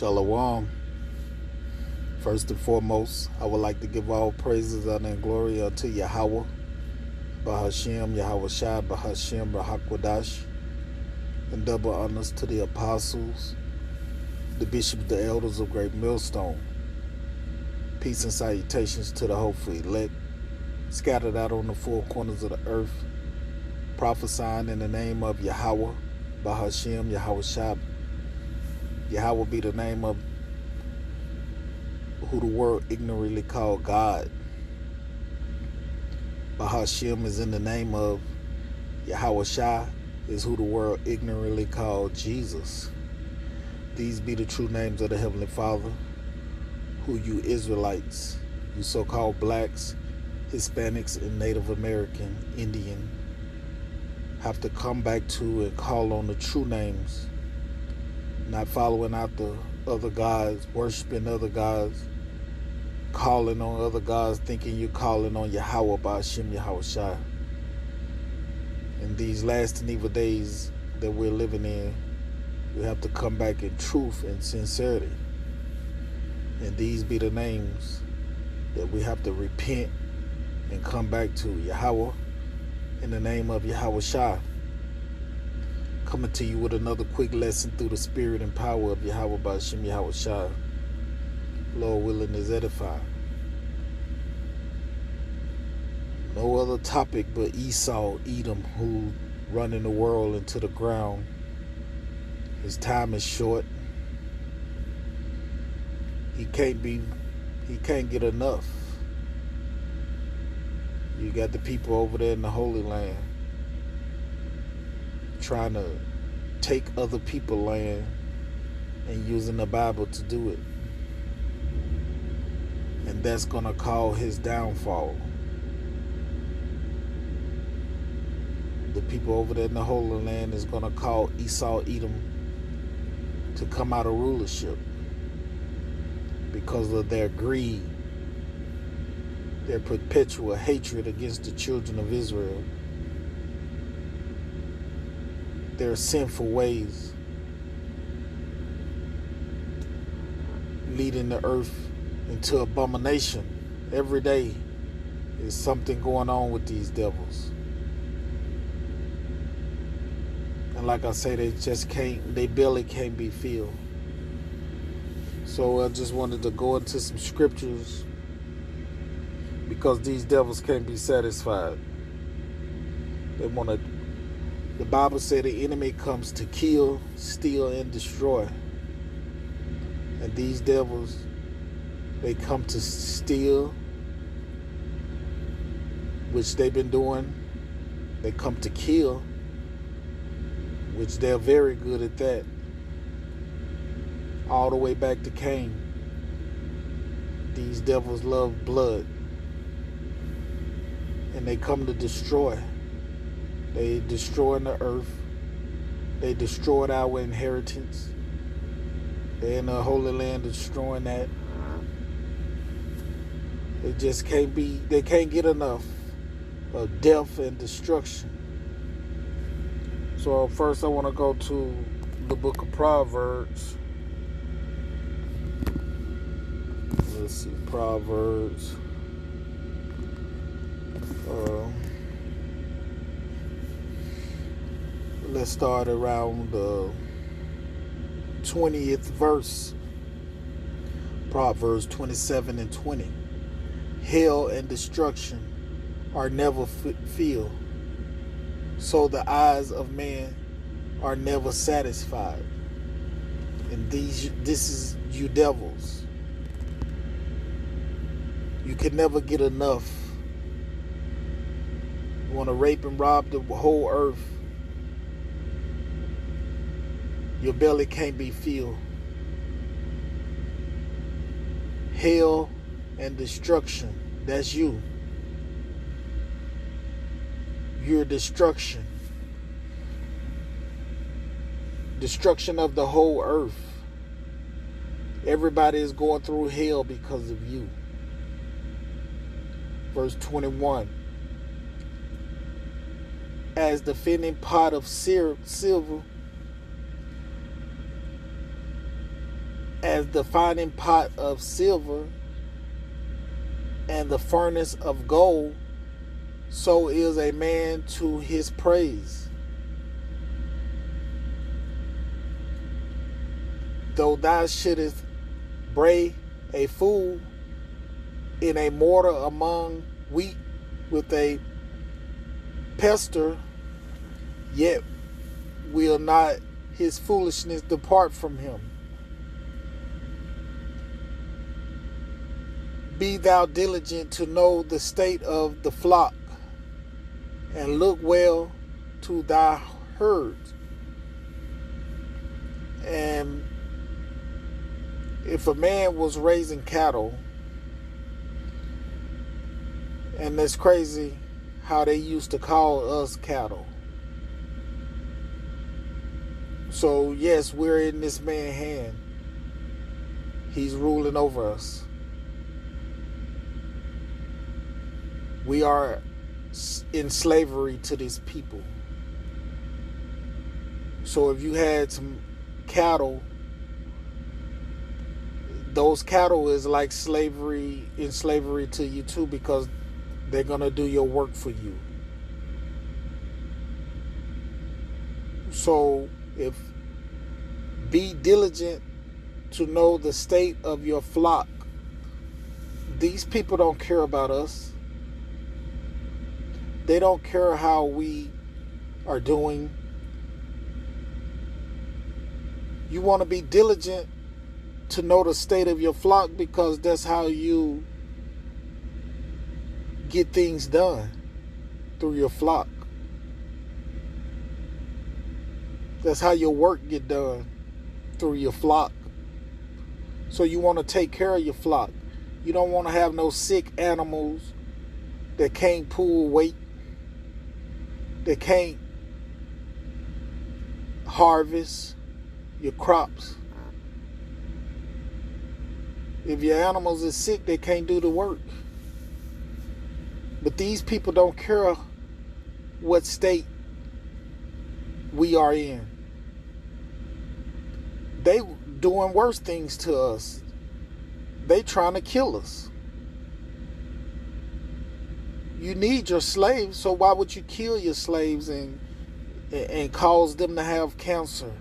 Shalom. First and foremost, I would like to give all praises, honor, and glory unto Yahweh, Bahashem, Yahweh Shai, Bahashem, Rahakwadash, and double honors to the apostles, the bishops, the elders of Great Millstone. Peace and salutations to the hopeful elect, scattered out on the four corners of the earth, prophesying in the name of Yahweh, Bahashem, Yahweh Shai. Yahweh be the name of who the world ignorantly called God. Bahashem is in the name of Yahweh Shai, is who the world ignorantly called Jesus. These be the true names of the Heavenly Father, who you Israelites, you so-called blacks, Hispanics, and Native American, Indian, have to come back to and call on the true names, not following out the other gods, worshiping other gods, calling on other gods, thinking you're calling on Yahweh, Ba'ashem, Yahweh Shai. In these last and evil days that we're living in, we have to come back in truth and sincerity. And these be the names that we have to repent and come back to. Yahweh, in the name of Yahweh Shai. Coming to you with another quick lesson through the spirit and power of Yahweh Ba'ashem Yahweh Shai. Lord willing is edified. No other topic but Esau, Edom, who running the world into the ground. His time is short. He can't get enough. You got the people over there in the Holy Land trying to take other people's land and using the Bible to do it. And that's going to cause his downfall. The people over there in the Holy Land is going to call Esau, Edom to come out of rulership because of their greed, their perpetual hatred against the children of Israel, their sinful ways, leading the earth into abomination. Every day is something going on with these devils. And like I say, they belly can't be filled. So I just wanted to go into some scriptures because these devils can't be satisfied. The Bible said the enemy comes to kill, steal, and destroy. And these devils, they come to steal, which they've been doing. They come to kill, which they're very good at that. All the way back to Cain. These devils love blood. And they come to destroy. They destroying the earth. They destroyed our inheritance. They're in the Holy Land destroying that. They can't get enough of death and destruction. So first I want to go to the book of Proverbs. Let's see, Proverbs. Let's start around the 20th verse. Proverbs 27 and 20. Hell and destruction are never filled, so the eyes of man are never satisfied. And this is you devils. You can never get enough. You want to rape and rob the whole earth. Your belly can't be filled. Hell and destruction, that's you. You're destruction. Destruction of the whole earth. Everybody is going through hell because of you. Verse 21. As the fending pot of silver as the finding pot of silver and the furnace of gold, so is a man to his praise. Though thou shouldest bray a fool in a mortar among wheat with a pestle, yet will not his foolishness depart from him. Be thou diligent to know the state of the flock, and look well to thy herds. And if a man was raising cattle, and it's crazy how they used to call us cattle. So yes, we're in this man's hand. He's ruling over us. We are in slavery to these people. So if you had some cattle, those cattle is like slavery, in slavery to you too, because they're going to do your work for you. So be diligent to know the state of your flock. These people don't care about us. They don't care how we are doing. You want to be diligent to know the state of your flock, because that's how you get things done, through your flock. That's how your work get done, through your flock. So you want to take care of your flock. You don't want to have no sick animals that can't pull weight, that can't harvest your crops. If your animals are sick, they can't do the work. But these people don't care what state we are in. They doing worse things to us. They trying to kill us. You need your slaves, so why would you kill your slaves and cause them to have cancer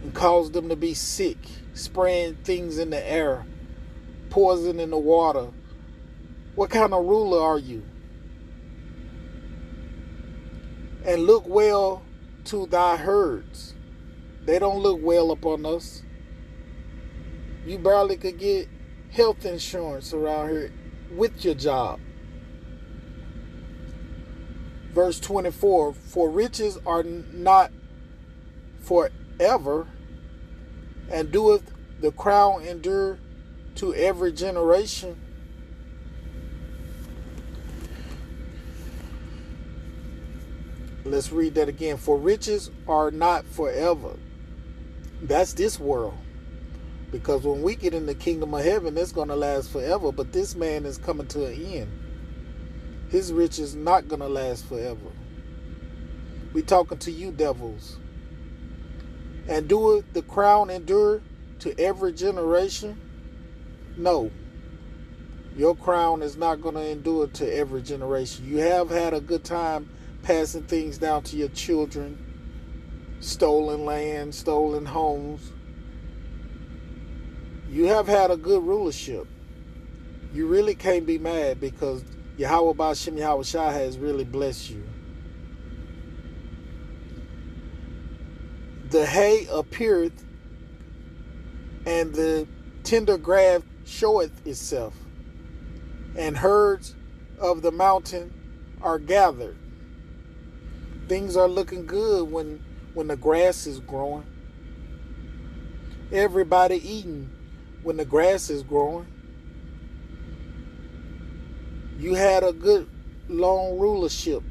and cause them to be sick, spraying things in the air, poison in the water? What kind of ruler are you? And look well to thy herds. They don't look well upon us. You barely could get health insurance around here with your job. Verse 24, for riches are not forever, and doeth the crown endure to every generation. Let's read that again. For riches are not forever. That's this world. Because when we get in the kingdom of heaven, it's going to last forever. But this man is coming to an end. His riches not going to last forever. We talking to you devils. And doeth the crown endure to every generation? No. Your crown is not going to endure to every generation. You have had a good time passing things down to your children. Stolen land, stolen homes. You have had a good rulership. You really can't be mad, because Yahweh Ba'Shem Yahweh Shai has really blessed you. The hay appeareth, and the tender grass showeth itself, and herds of the mountain are gathered. Things are looking good when the grass is growing. Everybody eating when the grass is growing. You had a good long rulership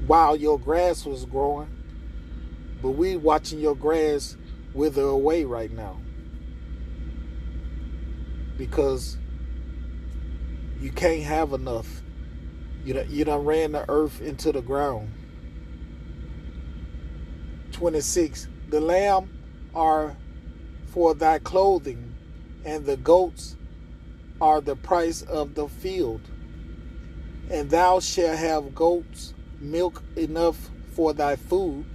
while your grass was growing, but we watching your grass wither away right now, because you can't have enough. You done ran the earth into the ground. 26. The lamb are for thy clothing, and the goats are the price of the field. And thou shalt have goats' milk enough for thy food,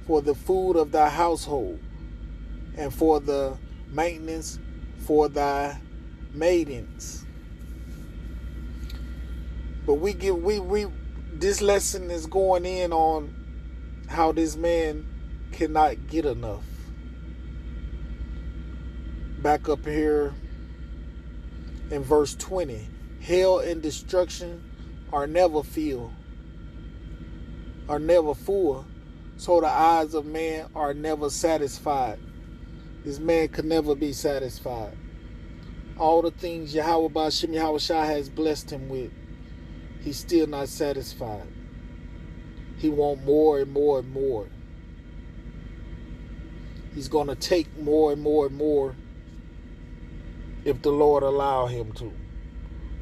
for the food of thy household, and for the maintenance for thy maidens. But we this lesson is going in on how this man cannot get enough. Back up here in verse 20. Hell and destruction are never full, so the eyes of man are never satisfied. This man can never be satisfied. All the things Yahweh Ba'Shem Yahweh Shai has blessed him with, he's still not satisfied. He wants more and more and more. He's going to take more and more and more if the Lord allow him to.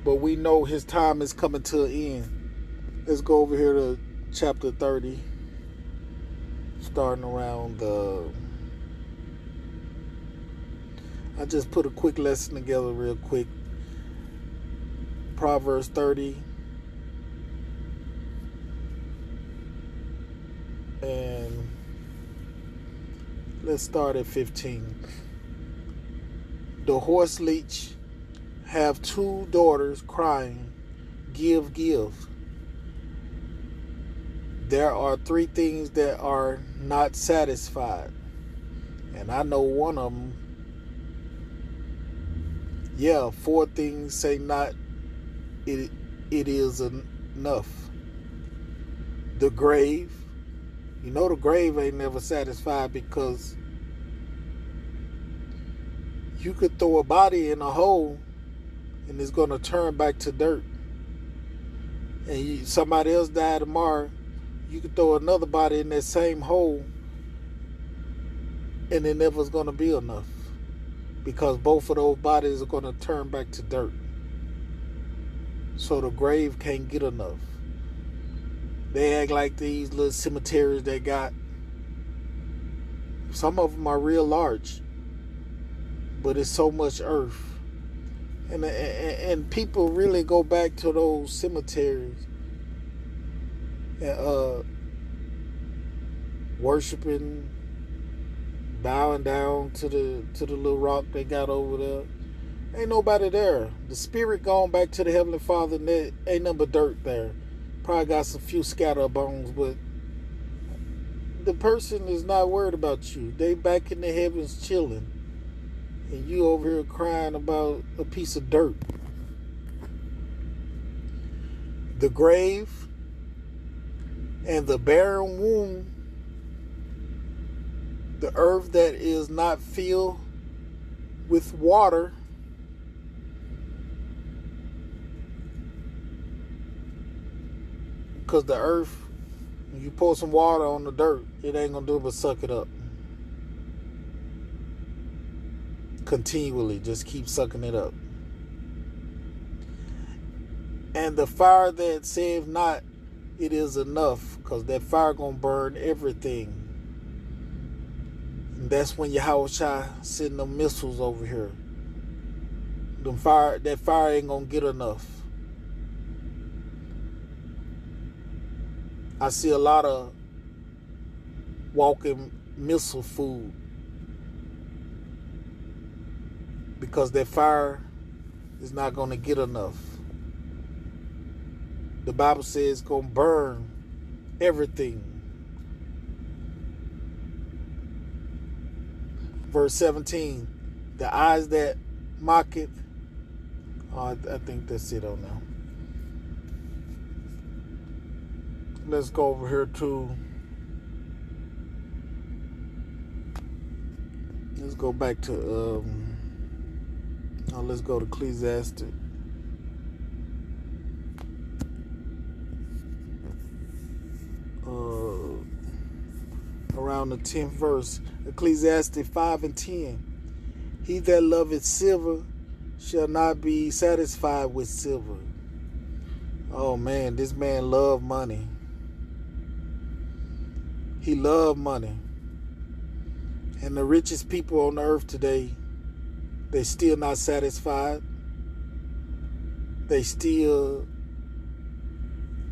But we know his time is coming to an end. Let's go over here to chapter 30, starting around I just put a quick lesson together real quick. Proverbs 30. And let's start at 15. The horse leech have 2 daughters crying, give, give. There are 3 things that are not satisfied. And I know one of them. 4 things say not, it is enough. The grave. You know the grave ain't never satisfied, because you could throw a body in a hole and it's going to turn back to dirt. And somebody else die tomorrow, you could throw another body in that same hole and it never's going to be enough, because both of those bodies are going to turn back to dirt. So the grave can't get enough. They act like these little cemeteries they got. Some of them are real large, but it's so much earth. And people really go back to those cemeteries and worshiping, bowing down to the little rock they got over there. Ain't nobody there. The spirit gone back to the Heavenly Father, and there ain't nothing but dirt there. Probably got some few scatter bones, but the person is not worried about you. They back in the heavens chilling, and you over here crying about a piece of dirt. The grave and the barren womb, the earth that is not filled with water, because the earth, when you pour some water on the dirt, it ain't gonna do but suck it up. Continually, just keep sucking it up. And the fire that saith not, it is enough, because that fire gonna burn everything. And that's when Yahweh Shai send them missiles over here. That fire ain't gonna get enough. I see a lot of walking missile food, because that fire is not going to get enough. The Bible says it's going to burn everything. Verse 17, the eyes that mocketh. I think that's it on now. Let's go over here to, let's go back to, let's go to Ecclesiastes. Around the 10th verse, Ecclesiastes 5 and 10. He that loveth silver shall not be satisfied with silver. Oh man, this man loved money. He loved money. And the richest people on the earth today, they still not satisfied. They still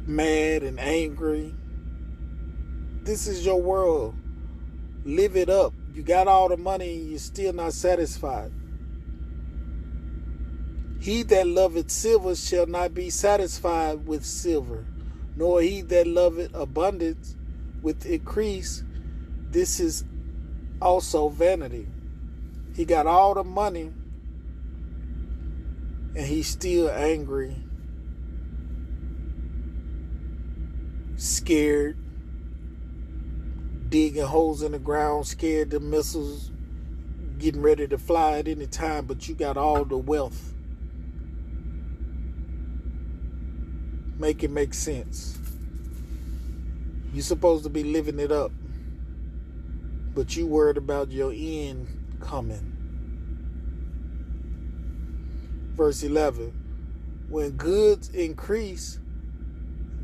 mad and angry. This is your world. Live it up. You got all the money and you're still not satisfied. He that loveth silver shall not be satisfied with silver, nor he that loveth abundance with increase. This is also vanity. He got all the money and he's still angry, scared, digging holes in the ground, scared the missiles getting ready to fly at any time, but you got all the wealth. Make it make sense. You're supposed to be living it up, but you worried about your end coming. Verse 11, when goods increase,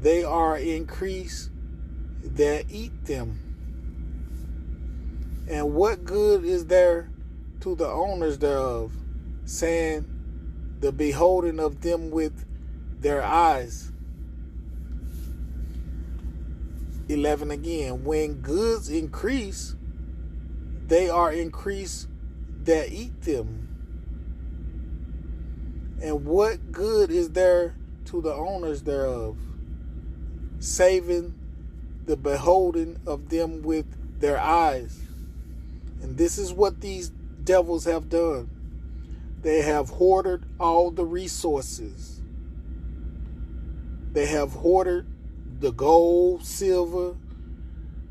they are increased that eat them. And what good is there to the owners thereof, saying, the beholding of them with their eyes. 11 again, when goods increase, they are increased that eat them. And what good is there to the owners thereof, saving the beholding of them with their eyes? And this is what these devils have done. They have hoarded all the resources. They have hoarded the gold, silver,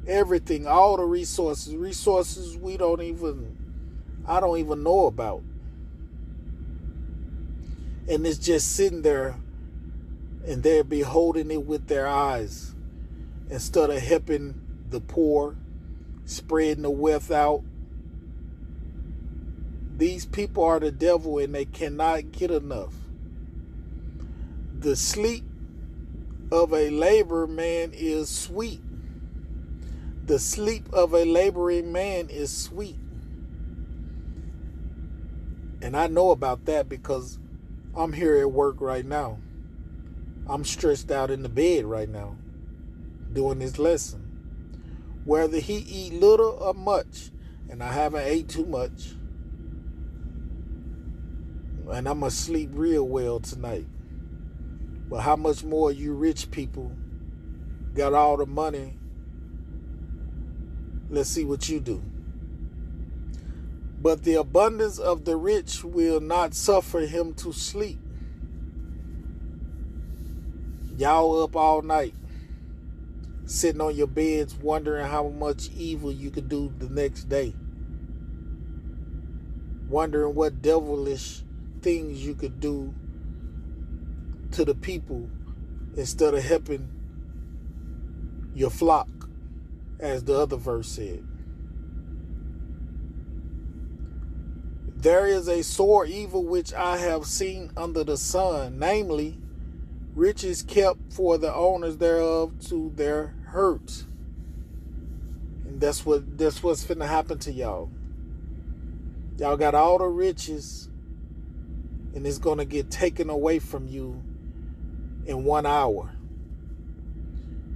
everything, all the resources. Resources I don't even know about. And it's just sitting there, and they're beholding it with their eyes instead of helping the poor, spreading the wealth out. These people are the devil, and they cannot get enough. The sleep of a laborer man is sweet. The sleep of a laboring man is sweet. And I know about that because I'm here at work right now. I'm stretched out in the bed right now doing this lesson. Whether he eat little or much, and I haven't ate too much, and I'm going to sleep real well tonight. But how much more you rich people got all the money? Let's see what you do. But the abundance of the rich will not suffer him to sleep. Y'all up all night, sitting on your beds wondering how much evil you could do the next day. Wondering what devilish things you could do to the people instead of helping your flock, as the other verse said. There is a sore evil which I have seen under the sun, namely, riches kept for the owners thereof to their hurt. And that's what's finna happen to y'all. Y'all got all the riches, and it's gonna get taken away from you in 1 hour.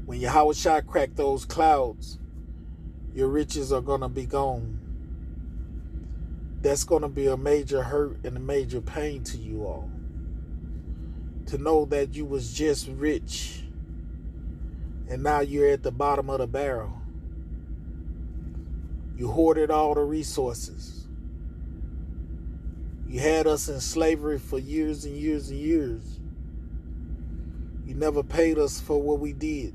When Yahushua crack those clouds, your riches are gonna be gone. That's gonna be a major hurt and a major pain to you all. To know that you was just rich and now you're at the bottom of the barrel. You hoarded all the resources. You had us in slavery for years and years and years. You never paid us for what we did.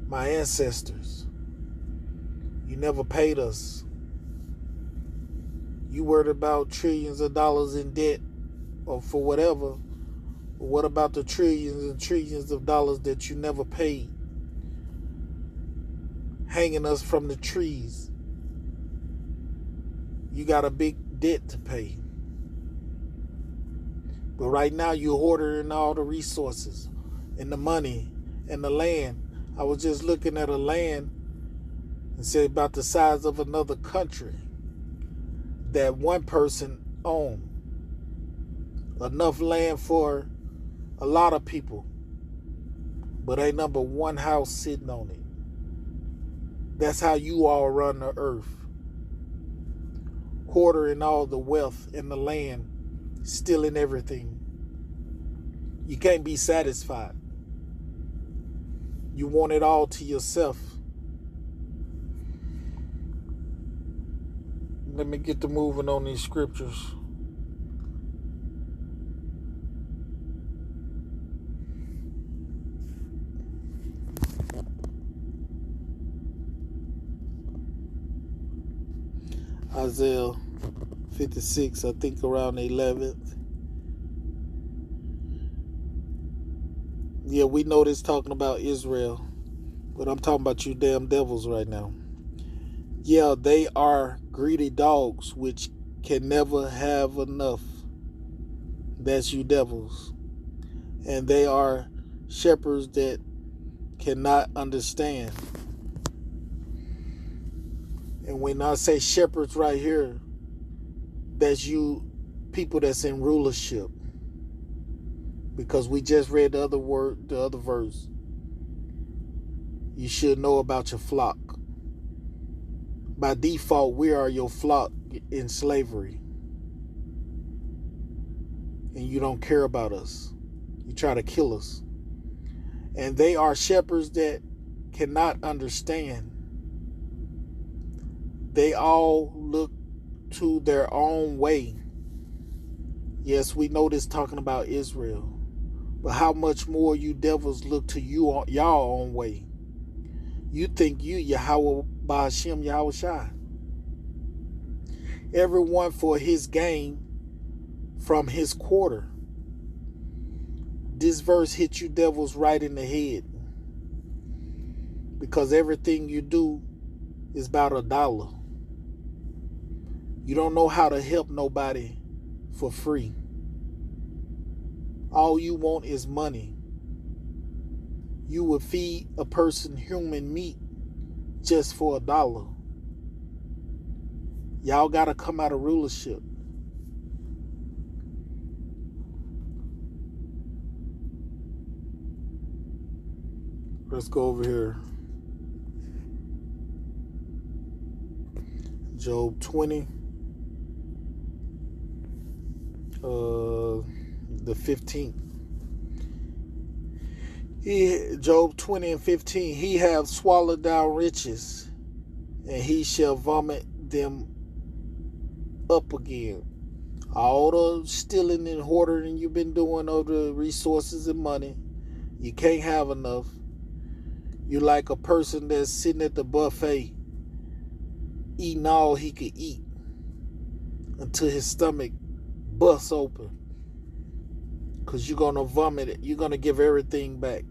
My ancestors. You never paid us. You worried about trillions of dollars in debt or for whatever. But what about the trillions and trillions of dollars that you never paid? Hanging us from the trees. You got a big debt to pay. But right now you're hoarding all the resources and the money and the land. I was just looking at a land It said about the size of another country that one person owned. Enough land for a lot of people, but ain't number one house sitting on it. That's how you all run the earth. Hoarding all the wealth in the land, stealing everything. You can't be satisfied. You want it all to yourself. Let me get to moving on these scriptures. Isaiah 56, I think around the 11th. Yeah, we know this talking about Israel, but I'm talking about you damn devils right now. Yeah, they are greedy dogs which can never have enough. That's you devils. And they are shepherds that cannot understand. And when I say shepherds right here, that's you people that's in rulership. Because we just read the other verse. You should know about your flock. By default, we are your flock in slavery. And you don't care about us. You try to kill us. And they are shepherds that cannot understand. They all look to their own way. Yes, we know this talking about Israel. But how much more you devils look to y'all own way. You think you Yahweh Ba'ashem Yahweh Shai. Everyone for his gain from his quarter. This verse hit you devils right in the head. Because everything you do is about $1. You don't know how to help nobody for free. All you want is money. You would feed a person human meat just for $1. Y'all got to come out of rulership. Let's go over here. Job 20. The 15th. Job 20 and 15. He hath swallowed down riches, and he shall vomit them up again. All the stealing and hoarding you've been doing of the resources and money, you can't have enough. You like a person that's sitting at the buffet, eating all he could eat until his stomach busts open. Because you're going to vomit it. You're going to give everything back.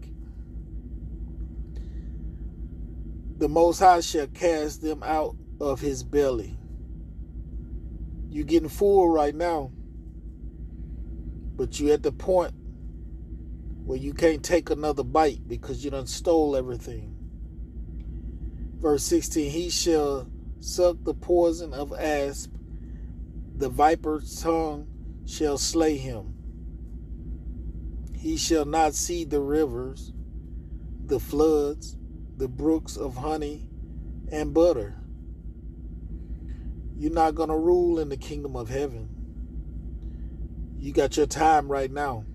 The Most High shall cast them out of his belly. You're getting full right now. But you're at the point where you can't take another bite because you done stole everything. Verse 16, he shall suck the poison of asp. The viper's tongue shall slay him. He shall not see the rivers, the floods, the brooks of honey and butter. You're not going to rule in the kingdom of heaven. You got your time right now.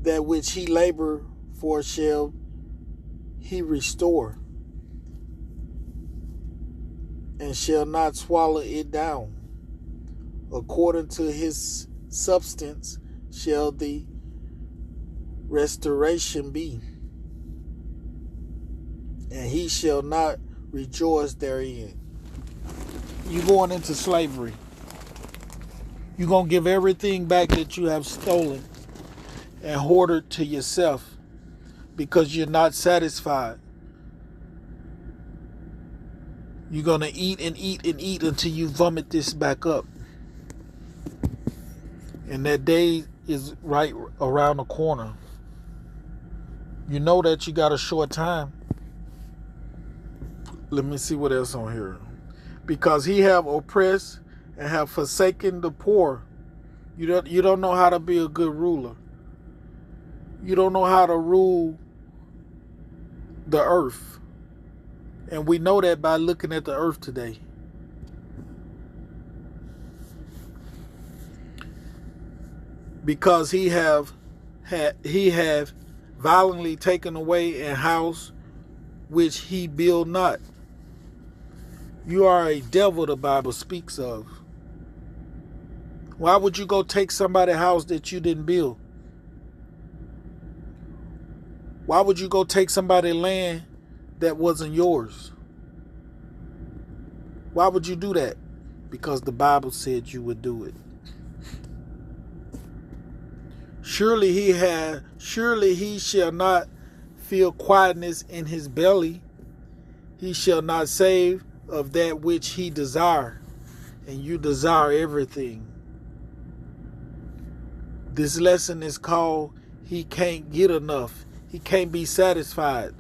That which he labor for shall he restore, and shall not swallow it down. According to his substance shall the restoration be, and he shall not rejoice therein. You going into slavery. You're going to give everything back that you have stolen and hoarded to yourself because you're not satisfied. You're going to eat and eat and eat until you vomit this back up. And that day is right around the corner. You know that you got a short time. Let me see what else on here. Because he have oppressed and have forsaken the poor. You don't know how to be a good ruler. You don't know how to rule the earth. And we know that by looking at the earth today. Because he have violently taken away a house which he build not. You are a devil, the Bible speaks of. Why would you go take somebody's house that you didn't build? Why would you go take somebody's land that wasn't yours? Why would you do that? Because the Bible said you would do it. Surely he shall not feel quietness in his belly. He shall not save of that which he desire. And you desire everything. This lesson is called He Can't Get Enough. He can't be satisfied.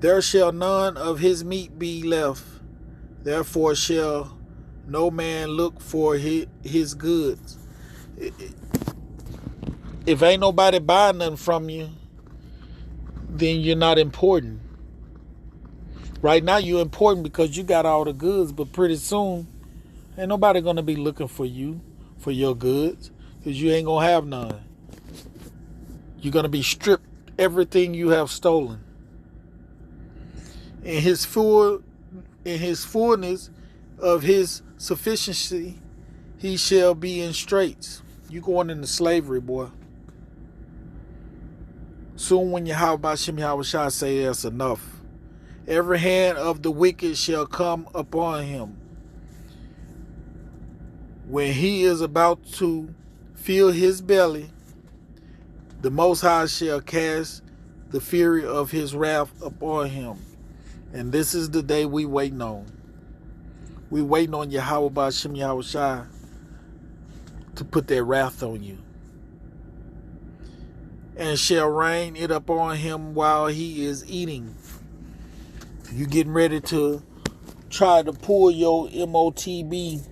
There shall none of his meat be left. Therefore shall no man look for his goods. If ain't nobody buying nothing from you, then you're not important. Right now you're important because you got all the goods, but pretty soon ain't nobody going to be looking for you, for your goods, because you ain't going to have none. You're going to be stripped everything you have stolen. In his fullness of his sufficiency, he shall be in straits. You going into slavery, boy. Soon when Yahweh Shem Yahweh Shai say that's enough. Every hand of the wicked shall come upon him. When he is about to fill his belly, the Most High shall cast the fury of his wrath upon him. And this is the day we waiting on. We waiting on Yahweh B'Shem Yahweh Shai to put that wrath on you. And shall rain it upon him while he is eating. You getting ready to try to pull your MOTB.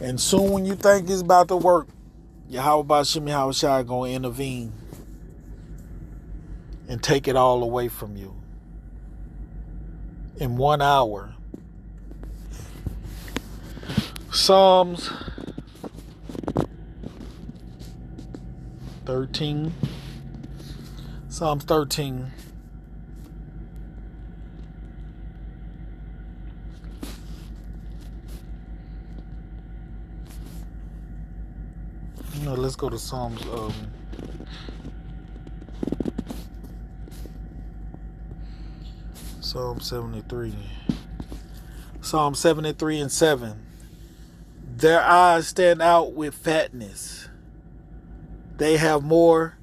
And soon when you think it's about to work, Yahweh B'Shem Yahweh Shai going to intervene and take it all away from you in 1 hour. Psalms 13. Psalms 13. No, let's go to Psalms Psalm 73. Psalm 73 and 7. Their eyes stand out with fatness. They have more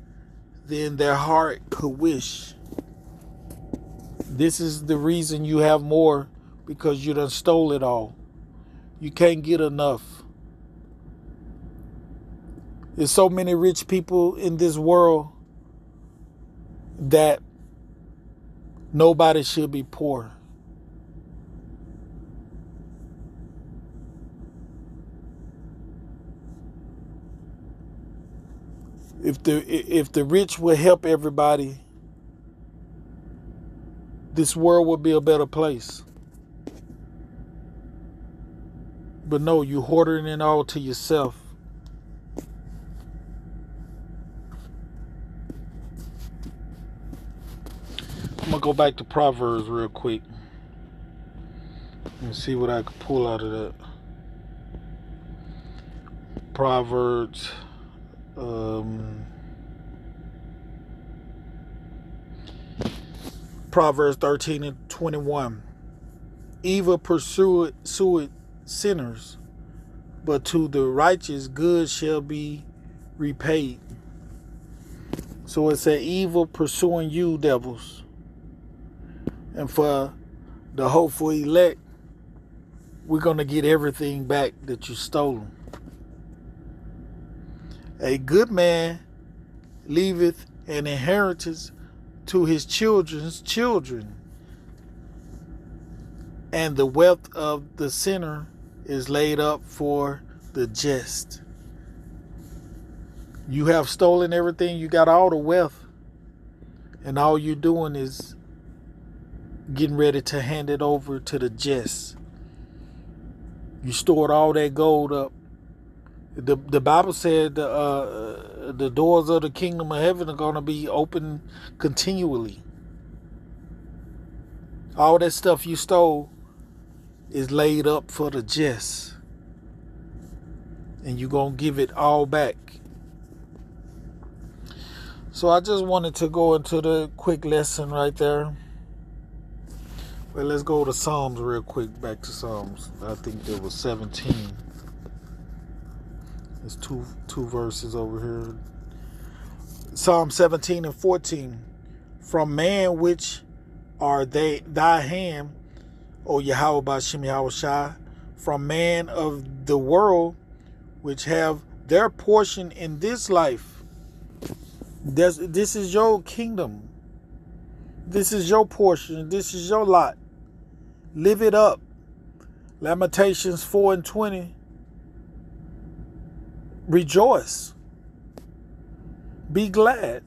than their heart could wish. This is the reason you have more, because you done stole it all. You can't get enough. There's so many rich people in this world that nobody should be poor. If the rich would help everybody, this world would be a better place. But no, you hoarding it all to yourself. I'm going to go back to Proverbs real quick and see what I can pull out of that. Proverbs Proverbs 13 and 21. Evil pursueth sinners, but to the righteous good shall be repaid. So it said evil pursuing you, devils. And for the hopeful elect, we're going to get everything back that you stolen. A good man leaveth an inheritance to his children's children, and the wealth of the sinner is laid up for the just. You have stolen everything, you got all the wealth, and all you're doing is getting ready to hand it over to the just. You stored all that gold up. The Bible said the doors of the kingdom of heaven are going to be open continually. All that stuff you stole is laid up for the just. And you're going to give it all back. So I just wanted to go into the quick lesson right there. Well, let's go to Psalms real quick. Back to Psalms. I think there was 17. There's two verses over here. Psalm 17 and 14. From man which are thy hand, O Yahweh Ba'Shem Yahweh Shai, from man of the world which have their portion in this life. This is your kingdom. This is your portion. This is your lot. Live it up. Lamentations 4 and 20. Rejoice. Be glad.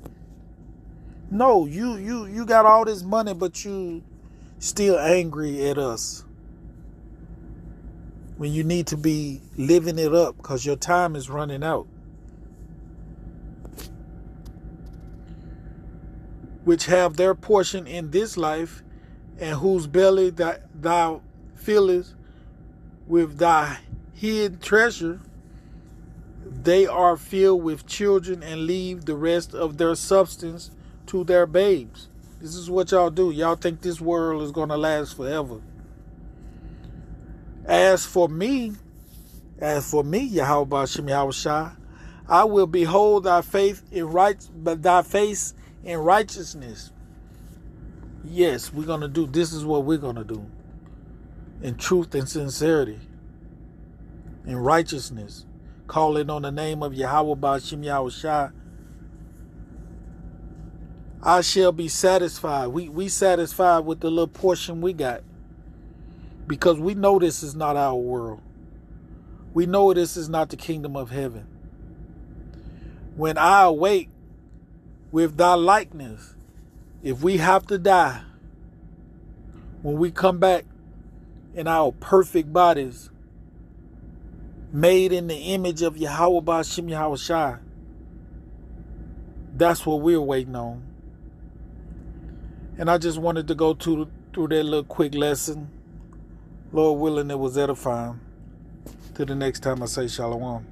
No, you got all this money, but you still angry at us. When you need to be living it up because your time is running out. Which have their portion in this life, and whose belly thou fillest with thy hid treasure. They are filled with children and leave the rest of their substance to their babes. This is what y'all do. Y'all think this world is going to last forever. As for me, Yahweh Ba'Shem Yahweh Shai, I will behold thy face in righteousness. Yes, we're going to do. This is what we're going to do. In truth and sincerity. In righteousness. Calling on the name of Yahweh Ba'Shem Yahweh Shai. I shall be satisfied. We satisfied with the little portion we got. Because we know this is not our world. We know this is not the kingdom of heaven. When I awake with thy likeness, if we have to die, when we come back in our perfect bodies, made in the image of Yahweh Ba'Shem Yahweh Shai, that's what we're waiting on. And I just wanted to go through that little quick lesson. Lord willing, it was edifying. Till the next time I say shalom.